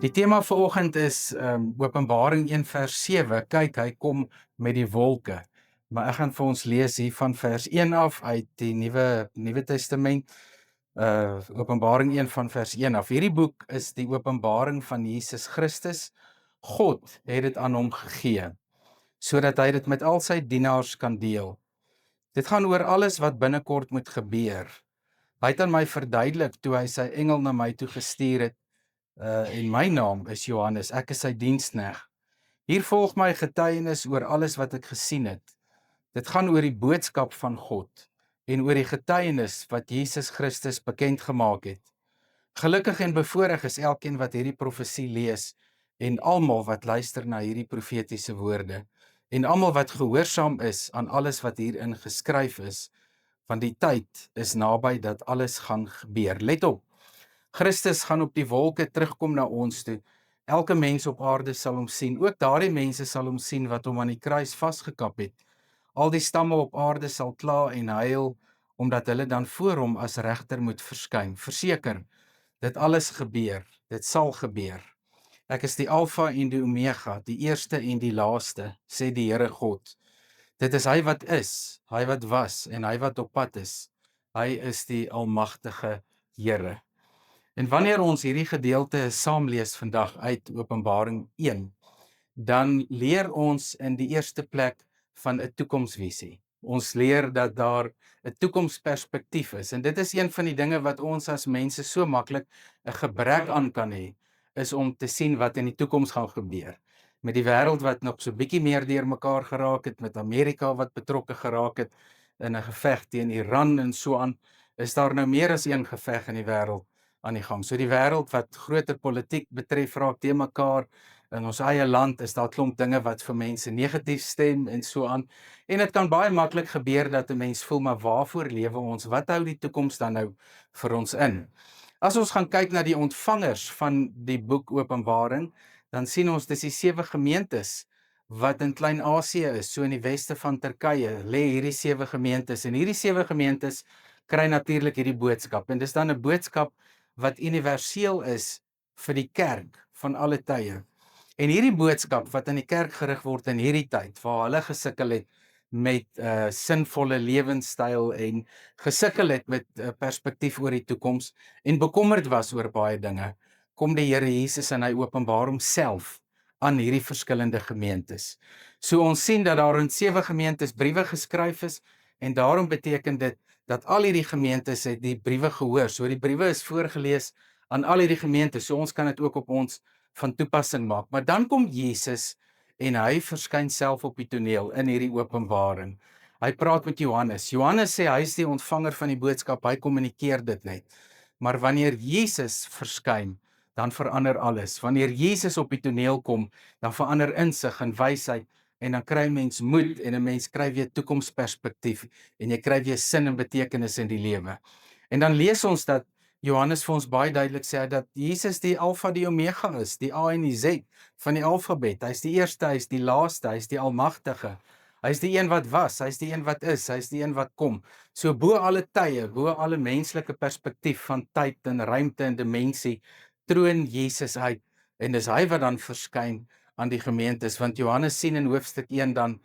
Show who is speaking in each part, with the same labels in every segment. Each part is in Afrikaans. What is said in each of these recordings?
Speaker 1: Die tema vanoggend is Openbaring 1 vers 7. Kyk, hy kom met die wolke. Maar ek gaan vir ons lees hier van vers 1 af uit die Nuwe Testament. Openbaring 1 van vers 1 af. Hierdie boek is die openbaring van Jesus Christus. God het dit aan hom gegee, sodat hy dit met al sy dienaars kan deel. Dit gaan oor alles wat binnekort moet gebeur. Hy het aan my verduidelik toe hy sy engel na my toe gestuur het. En my naam is Johannes, ek is sy dienskneg. Hier volg my getuienis oor alles wat ek gesien het. Dit gaan oor die boodskap van God en oor die getuienis wat Jesus Christus bekend gemaak het. Gelukkig en bevoorreg is elkeen wat hierdie profesie lees en almal wat luister na hierdie profetiese woorde en almal wat gehoorsaam is aan alles wat hierin geskryf is, want die tyd is naby dat alles gaan gebeur. Let op. Christus gaan op die wolke terugkom na ons toe. Elke mens op aarde sal hom sien. Ook daardie mense sal hom sien wat hom aan die kruis vasgekap het. Al die stamme op aarde sal kla en huil, omdat hulle dan voor hom as regter moet verskyn. Verseker, dit alles gebeur. Dit sal gebeur. Ek is die Alfa en die Omega, die eerste en die laaste, sê die Here God. Dit is hy wat is, hy wat was en hy wat op pad is. Hy is die almagtige Here. En wanneer ons hierdie gedeelte saam lees vandag uit Openbaring 1, dan leer ons in die eerste plek van 'n toekomsvisie. Ons leer dat daar 'n toekomsperspektief is, en dit is een van die dinge wat ons as mense so maklik 'n gebrek aan kan hê, is om te sien wat in die toekoms gaan gebeur. Met die wêreld wat nog so bietjie meer deurmekaar geraak het, met Amerika wat betrokke geraak het in 'n geveg teen Iran en so aan, is daar nou meer as een geveg in die wêreld aan die gang. So die wêreld wat groter politiek betref raak te mekaar. In ons eie land is daar klomp dinge wat vir mense negatief stem en so aan. En dit kan baie maklik gebeur dat 'n mens voel, maar waarvoor lewe ons? Wat hou die toekoms dan nou vir ons in? As ons gaan kyk na die ontvangers van die boek Openbaring, dan sien ons dis die 7 gemeentes wat in Klein-Asië is, so in die weste van Turkye, lê hierdie 7 gemeentes. En hierdie 7 gemeentes kry natuurlik hierdie boodskap. En dis dan 'n boodskap wat universeel is vir die kerk van alle tye. En hierdie boodskap wat aan die kerk gerig word in hierdie tyd, waar hulle gesukkel het met sinvolle lewenstyl en gesukkel het met perspektief oor die toekoms en bekommerd was oor baie dinge, kom die Here Jesus en hy openbaar homself aan hierdie verskillende gemeentes. So ons sien dat daar in 7 gemeentes briewe geskryf is, en daarom beteken dit dat al hierdie gemeentes het die briewe gehoor. So die briewe is voorgeles aan al hierdie gemeentes, so ons kan dit ook op ons van toepassing maak. Maar dan kom Jesus en hy verskyn self op die toneel in hierdie openbaring. Hy praat met Johannes. Johannes sê hy is die ontvanger van die boodskap, hy kommunikeer dit net. Maar wanneer Jesus verskyn, dan verander alles. Wanneer Jesus op die toneel kom, dan verander insig en wysheid, en dan kry mens moed en 'n mens kry weer toekomsperspektief en jy kry weer sin en betekenis in die lewe. En dan lees ons dat Johannes vir ons baie duidelik sê dat Jesus die Alfa die Omega is, die A en die Z van die alfabet. Hy's die eerste, hy's die laaste, hy's die almagtige. Hy's die een wat was, hy's die een wat is, hy's die een wat kom. So bo alle tye, bo alle menslike perspektief van tyd en ruimte en dimensie, troon Jesus uit, en dis hy wat dan verskyn aan die gemeentes, want Johannes sien in hoofstuk 1 dan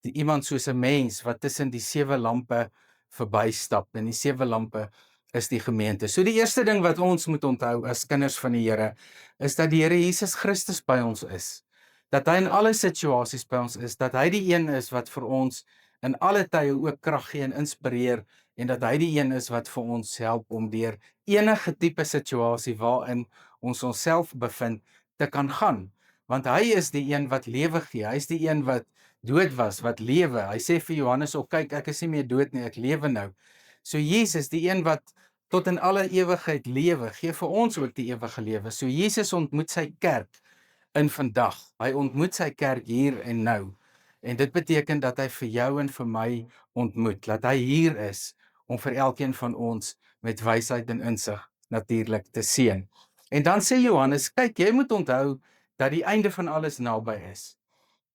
Speaker 1: iemand soos 'n mens wat tussen die 7 lampe verbystap, en die 7 lampe is die gemeente. So die eerste ding wat ons moet onthou as kinders van die Here, is dat die Here Jesus Christus by ons is, dat hy in alle situasies by ons is, dat hy die een is wat vir ons in alle tye ook krag gee en inspireer, en dat hy die een is wat vir ons help om deur enige tipe situasie waarin ons onsself bevind te kan gaan. Want hy is die een wat lewe gee, hy is die een wat dood was, wat lewe. Hy sê vir Johannes ook, kyk, ek is nie meer dood nie, ek lewe nou. So Jesus, die een wat tot in alle ewigheid lewe, gee vir ons ook die ewige lewe. So Jesus ontmoet sy kerk in vandag. Hy ontmoet sy kerk hier en nou. En dit beteken dat hy vir jou en vir my ontmoet, dat hy hier is om vir elkeen van ons met wysheid en insig natuurlik te seën. En dan sê Johannes, kyk, jy moet onthou dat die einde van alles naby is.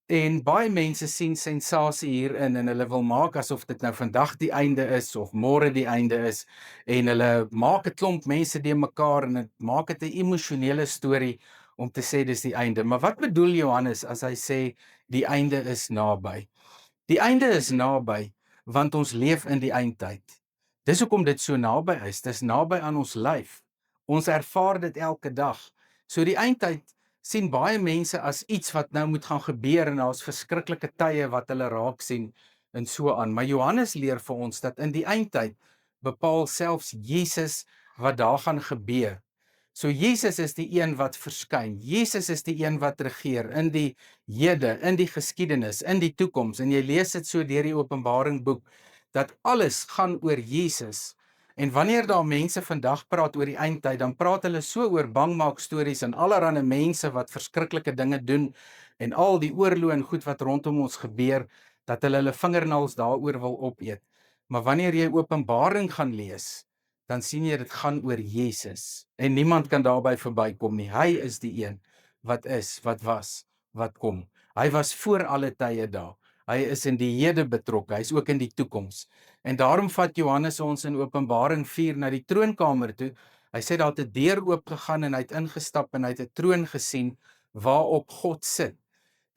Speaker 1: En baie mense sien sensasie hierin, en hulle wil maak asof dit nou vandag die einde is, of môre die einde is, en hulle maak 'n klomp mense de mekaar, en dit maak dit 'n emosionele storie, om te sê dis die einde. Maar wat bedoel Johannes as hy sê die einde is naby? Die einde is naby want ons leef in die eindtyd. Dis hoekom dit so naby is. Dis naby aan ons lyf. Ons ervaar dit elke dag. So die eindtyd sien baie mense as iets wat nou moet gaan gebeur en daar's verskriklike tye wat hulle raak sien en so aan. Maar Johannes leer vir ons dat in die eindtyd bepaal selfs Jesus wat daar gaan gebeur. So Jesus is die een wat verskyn. Jesus is die een wat regeer in die hede, in die geskiedenis, in die toekoms. En jy lees dit so deur die Openbaring boek dat alles gaan oor Jesus. En wanneer daar mense vandag praat oor die eindtyd, dan praat hulle so oor bangmaak stories en allerlei mense wat verskriklike dinge doen en al die oorloë en goed wat rondom ons gebeur, dat hulle vingernaels daaroor wil opeet. Maar wanneer jy Openbaring gaan lees, dan sien jy dit gaan oor Jesus. En niemand kan daarby verbykom nie. Hy is die een wat is, wat was, wat kom. Hy was voor alle tye daar. Hy is in die hede betrokke, hy is ook in die toekoms. En daarom vat Johannes ons in Openbaring 4 na die troonkamer toe. Hy sê daar het 'n deur oopgegaan en hy het ingestap en hy het 'n troon gesien waarop God sit.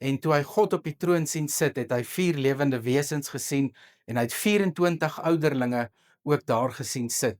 Speaker 1: En toe hy God op die troon sien sit, het hy 4 lewende wesens gesien en hy het 24 ouderlinge ook daar gesien sit.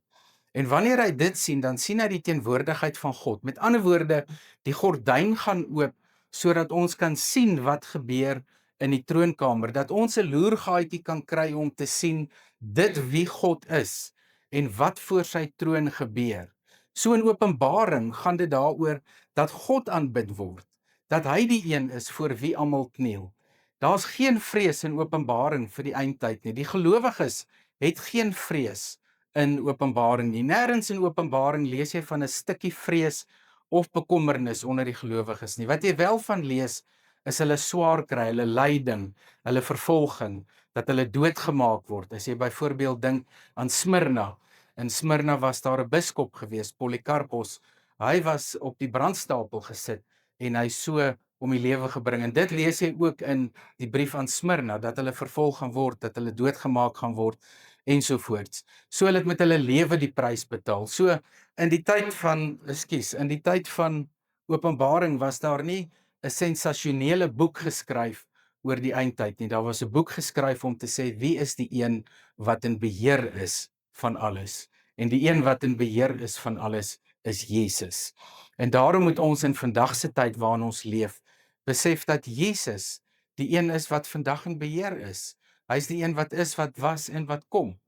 Speaker 1: En wanneer hy dit sien, dan sien hy die teenwoordigheid van God. Met ander woorde, die gordyn gaan oop sodat ons kan sien wat gebeur in die troonkamer, dat ons 'n loergaatjie kan kry om te sien dit wie God is en wat voor sy troon gebeur. So in Openbaring gaan dit daaroor dat God aanbid word, dat hy die een is voor wie almal kniel. Daar's geen vrees in Openbaring vir die eindtyd nie. Die gelowiges het geen vrees in Openbaring nie. Nêrens in Openbaring lees jy van 'n stukkie vrees of bekommernis onder die gelowiges nie. Wat jy wel van lees is hulle swaar kry, hulle lyding, hulle vervolging, dat hulle doodgemaak word. As jy byvoorbeeld dink aan Smyrna. In Smyrna was daar 'n biskop gewees, Polycarpos. Hy was op die brandstapel gesit en hy so om die lewe gebring. En dit lees jy ook in die brief aan Smyrna, dat hulle vervolg gaan word, dat hulle doodgemaak gaan word ensovoorts. So hulle het met hulle lewe die prys betaal. So in die tyd van Openbaring was daar nie 'n sensasionele boek geskryf oor die eindtyd nie. Daar was 'n boek geskryf om te sê wie is die een wat in beheer is van alles. En die een wat in beheer is van alles is Jesus. En daarom moet ons in vandag se tyd waarin ons leef, besef dat Jesus die een is wat vandag in beheer is. Hy is die een wat is, wat was en wat kom.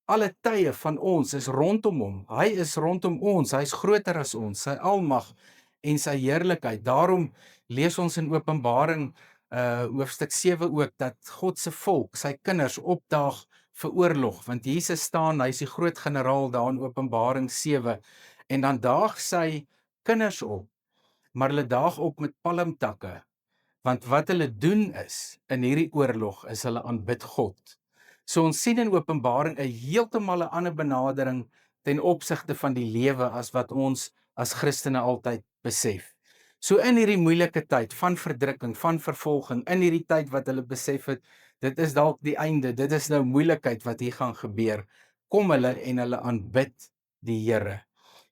Speaker 1: Alle tye van ons is rondom hom. Hy is rondom ons. Hy is groter as ons. Sy almag en sy heerlikheid. Daarom lees ons in Openbaring hoofstuk 7 ook dat God se volk, sy kinders opdaag vir oorlog, want Jesus staan, hy is die groot generaal daar in Openbaring 7 en dan daag sy kinders op, maar hulle daag op met palmtakke, want wat hulle doen is in hierdie oorlog is hulle aanbid God. So ons sien in Openbaring 'n heeltemal 'n ander benadering ten opsigte van die lewe as wat ons as Christene altyd besef. So in hierdie moeilike tyd van verdrukking, van vervolging, in hierdie tyd wat hulle besef het, dit is dalk die einde, dit is nou moeilikheid wat hier gaan gebeur, kom hulle en hulle aanbid die Here.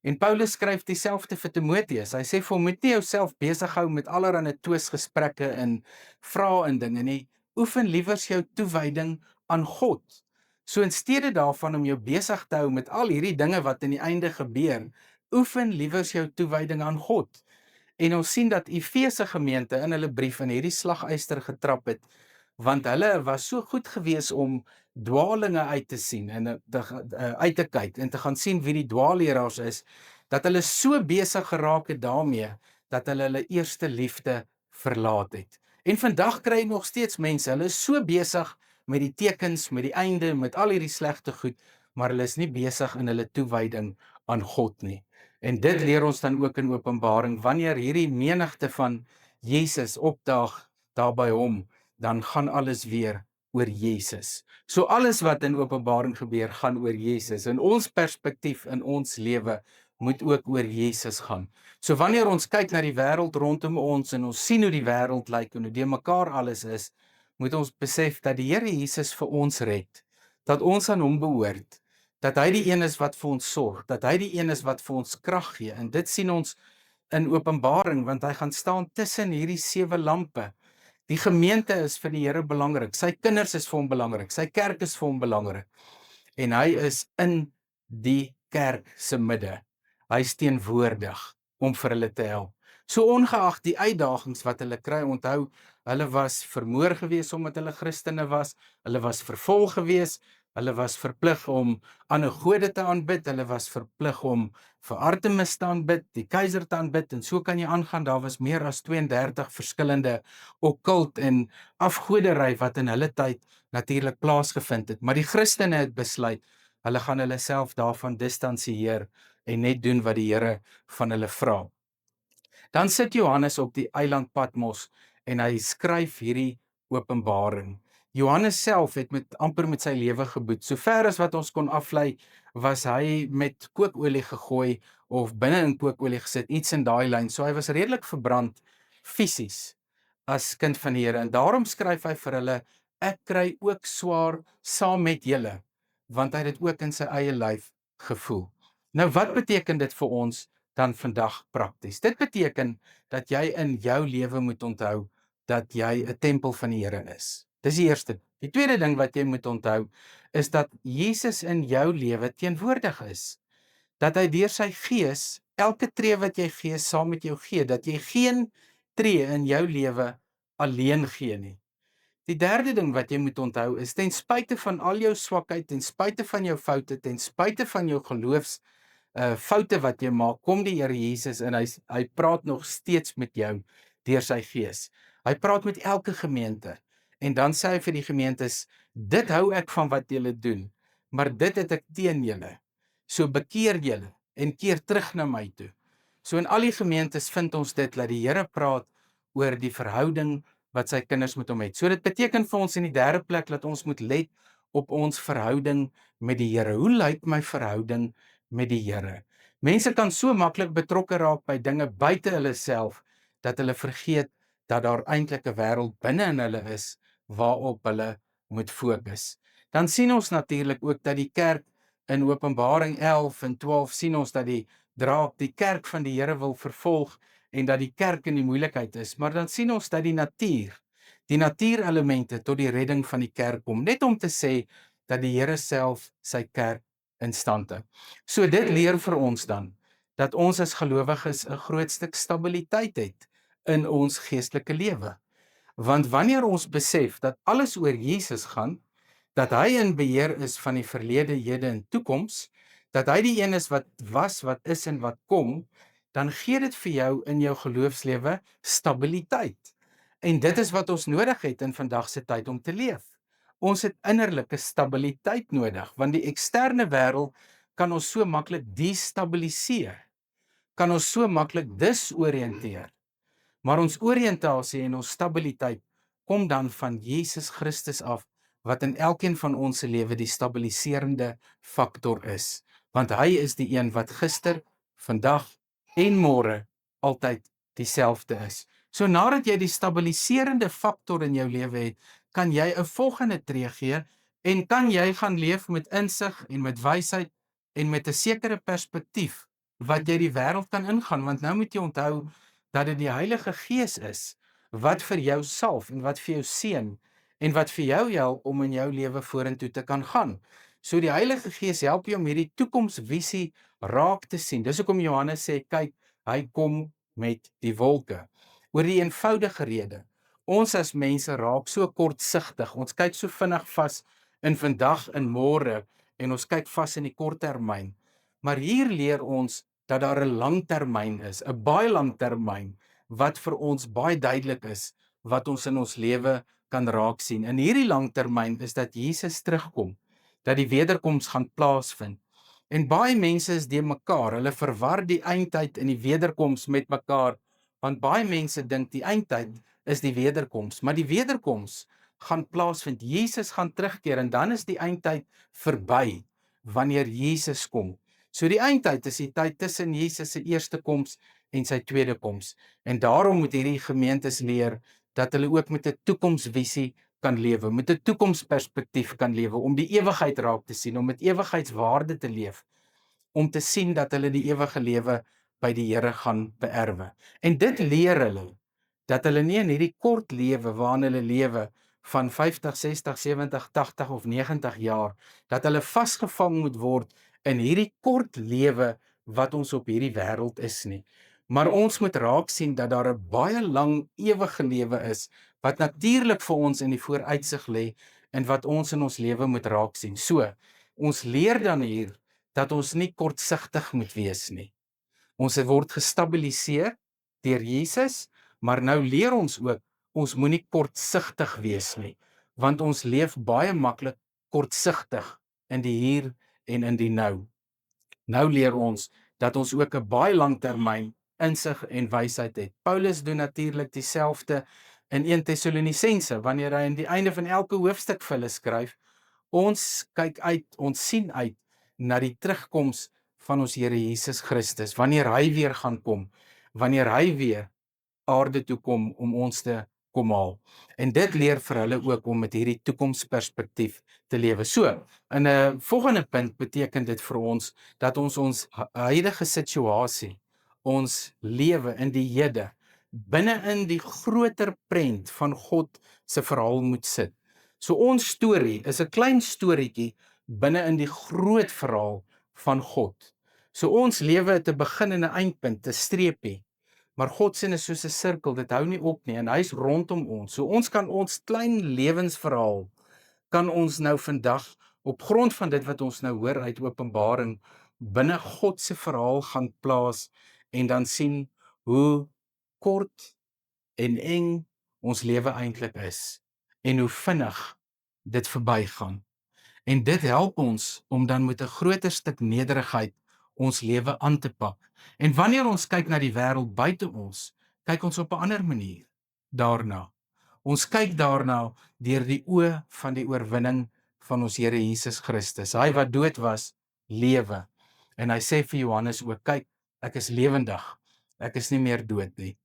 Speaker 1: En Paulus skryf dieselfde vir Timoteus. Hy sê vir hom, moet nie jouself besig hou met allerlei twisgesprekke en vrae en dinge nie. Oefen liewers jou toewyding aan God. So in steede daarvan om jou besig te hou met al hierdie dinge wat in die einde gebeur, oefen liewers jou toewyding aan God. En ons sien dat Efese gemeente in hulle brief in hierdie slagyster getrap het, want hulle was so goed gewees om dwaalinge uit te sien en uit te kyk en te gaan sien wie die dwaalleraars is, dat hulle so besig geraak het daarmee, dat hulle hulle eerste liefde verlaat het. En vandag kry jy nog steeds mense, hulle is so besig met die tekens, met die einde, met al hierdie slegte goed, maar hulle is nie besig in hulle toewyding aan God nie. En dit leer ons dan ook in Openbaring, wanneer hierdie menigte van Jesus opdaag daar by hom, dan gaan alles weer oor Jesus. So alles wat in Openbaring gebeur, gaan oor Jesus. En ons perspektief in ons lewe moet ook oor Jesus gaan. So wanneer ons kyk na die wêreld rondom ons en ons sien hoe die wêreld lyk en hoe de mekaar alles is, moet ons besef dat die Here Jesus vir ons red, dat ons aan hom behoort, dat hy die een is wat vir ons sorg, dat hy die een is wat vir ons krag gee. En dit sien ons in Openbaring, want hy gaan staan tussen hierdie 7 lampe. Die gemeente is vir die Here belangrik. Sy kinders is vir hom belangrik. Sy kerk is vir hom belangrik. En hy is in die kerk se midde. Hy is teenwoordig om vir hulle te help. So ongeag die uitdagings wat hulle kry, onthou, hulle was vermoor gewees omdat hulle Christene was, hulle was vervolg gewees, hulle was verplig om ander gode te aanbid, hulle was verplig om vir Artemis te aanbid, die keiser te aanbid, en so kan jy aangaan. Daar was meer as 32 verskillende okkult en afgodery wat in hulle tyd natuurlik plaasgevind het. Maar die Christene het besluit, hulle gaan hulle self daarvan distansieer en net doen wat die Here van hulle vra. Dan sit Johannes op die eiland Patmos en hy skryf hierdie Openbaring. Johannes self het amper met sy lewe geboet. Sover as wat ons kon aflei, was hy met kookolie gegooi of binne in kookolie gesit, iets in daai lyn. So hy was redelik verbrand fisies as kind van die Here. En daarom skryf hy vir hulle, ek kry ook swaar saam met julle, want hy het dit ook in sy eie lyf gevoel. Nou wat beteken dit vir ons dan vandag prakties? Dit beteken dat jy in jou lewe moet onthou dat jy 'n tempel van die Here is. Dis die eerste. Die tweede ding wat jy moet onthou is dat Jesus in jou lewe teenwoordig is. Dat hy deur sy gees elke tree wat jy gee saam met jou gee, dat jy geen tree in jou lewe alleen gee nie. Die derde ding wat jy moet onthou is, ten spyte van al jou swakheid, ten spyte van jou foute, ten spyte van jou geloofs foute wat jy maak, kom die Here Jesus en hy praat nog steeds met jou deur sy gees. Hy praat met elke gemeente en dan sê hy vir die gemeentes, dit hou ek van wat julle doen, maar dit het ek teen julle. So bekeer julle en keer terug na my toe. So in al die gemeentes vind ons dit, dat die Here praat oor die verhouding wat sy kinders met hom het. So dit beteken vir ons in die derde plek dat ons moet let op ons verhouding met die Here. Hoe lyk my verhouding met die Here? Mense kan so maklik betrokke raak by dinge buite hulle self, dat hulle vergeet dat daar eintlik 'n wêreld binne in hulle is, waarop hulle moet fokus. Dan sien ons natuurlik ook dat die kerk in Openbaring 11 en 12 sien ons dat die draak die kerk van die Here wil vervolg en dat die kerk in die moeilikheid is. Maar dan sien ons dat die natuurelemente tot die redding van die kerk kom, net om te sê dat die Here self sy kerk in stand hou. So dit leer vir ons dan dat ons as gelowiges 'n groot stuk stabiliteit het in ons geestelike lewe. Want wanneer ons besef dat alles oor Jesus gaan, dat hy in beheer is van die verlede, hede en toekoms, dat hy die een is wat was, wat is en wat kom, dan gee dit vir jou in jou geloofslewe stabiliteit. En dit is wat ons nodig het in vandag se tyd om te leef. Ons het innerlike stabiliteit nodig, want die eksterne wêreld kan ons so maklik destabiliseer, kan ons so maklik disoriënteer. Maar ons oriëntasie en ons stabiliteit kom dan van Jesus Christus af, wat in elkeen van ons se lewe die stabiliserende faktor is. Want hy is die een wat gister, vandag en môre altyd dieselfde is. So nadat jy die stabiliserende faktor in jou lewe het, kan jy 'n volgende tree gee en kan jy gaan leef met insig en met wysheid en met 'n sekere perspektief wat jy die wêreld kan ingaan. Want nou moet jy onthou dat dit die Heilige Gees is wat vir jou salf en wat vir jou seën en wat vir jou help om in jou lewe vorentoe te kan gaan. So die Heilige Gees help jou om hierdie toekomsvisie raak te sien. Dis hoekom Johannes sê, kyk, hy kom met die wolke. Oor die eenvoudige rede, ons as mense raak so kortsigtig. Ons kyk so vinnig vas in vandag en môre en ons kyk vas in die korttermyn. Maar hier leer ons dat daar 'n langtermyn is, 'n baie langtermyn wat vir ons baie duidelik is wat ons in ons lewe kan raak sien. In hierdie langtermyn is dat Jesus terugkom, dat die wederkoms gaan plaasvind. En baie mense is de mekaar, hulle verwar die eindtyd en die wederkoms met mekaar, want baie mense dink die eindtyd is die wederkoms, maar die wederkoms gaan plaasvind. Jesus gaan terugkeer en dan is die eindtyd verby wanneer Jesus kom. So die eindtyd is die tyd tussen Jesus se eerste koms en sy tweede koms. En daarom moet hierdie gemeentes leer dat hulle ook met 'n toekomsvisie kan lewe, met 'n toekomsperspektief kan lewe, om die ewigheid raak te sien, om met ewigheidswaarde te leef, om te sien dat hulle die ewige lewe by die Here gaan beerwe. En dit leer hulle, dat hulle nie in hierdie kort lewe waarin hulle lewe van 50, 60, 70, 80 of 90 jaar, dat hulle vasgevang moet word in hierdie kort lewe wat ons op hierdie wêreld is nie. Maar ons moet raak sien dat daar 'n baie lang ewige lewe is, wat natuurlik vir ons in die vooruitsig lê en wat ons in ons lewe moet raak sien. So, ons leer dan hier dat ons nie kortsigtig moet wees nie. Ons word gestabiliseer deur Jesus, maar nou leer ons ook, ons moenie kortsigtig wees nie, want ons leef baie maklik kortsigtig in die hier en in die nou. Nou leer ons dat ons ook 'n baie langtermyn insig en wysheid het. Paulus doen natuurlik dieselfde in 1 Tessalonisense, wanneer hy aan die einde van elke hoofstuk vir hulle skryf, ons kyk uit, ons sien uit na die terugkoms van ons Here Jesus Christus, wanneer hy weer gaan kom, wanneer hy weer aarde toe kom om ons te kom haal. En dit leer vir hulle ook om met hierdie toekomsperspektief te lewe. So, in 'n volgende punt beteken dit vir ons dat ons huidige situasie, ons lewe in die hede, binne in die groter prent van God se verhaal moet sit. So ons storie is 'n klein storieetjie binne in die groot verhaal van God. So ons lewe het 'n begin en 'n eindpunt, 'n streepie. Maar God se is soos 'n sirkel, dit hou nie op nie en hy's rondom ons. So ons kan ons klein lewensverhaal kan ons nou vandag op grond van dit wat ons nou hoor uit Openbaring binne God se verhaal gaan plaas en dan sien hoe kort en eng ons lewe eintlik is en hoe vinnig dit verbygaan. En dit help ons om dan met 'n groter stuk nederigheid ons lewe aan te pak. En wanneer ons kyk na die wêreld buite ons, kyk ons op 'n ander manier daarna. Ons kyk daarna deur die oë van die oorwinning van ons Here Jesus Christus. Hy wat dood was, lewe. En hy sê vir Johannes ook, kyk, ek is lewendig. Ek is nie meer dood nie.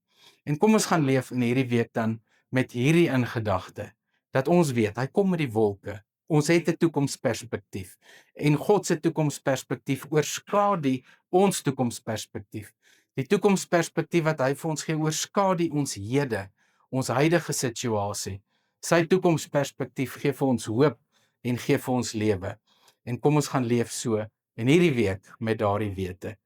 Speaker 1: En kom ons gaan leef in hierdie week dan met hierdie in gedagte, dat ons weet, hy kom met die wolke. Ons het 'n toekomsperspektief en God se toekomsperspektief oorskadu ons toekomsperspektief. Die toekomsperspektief wat hy vir ons gee oorskadu ons hede, ons huidige situasie. Sy toekomsperspektief gee vir ons hoop en gee vir ons lewe. En kom ons gaan leef so in hierdie week met daardie wete.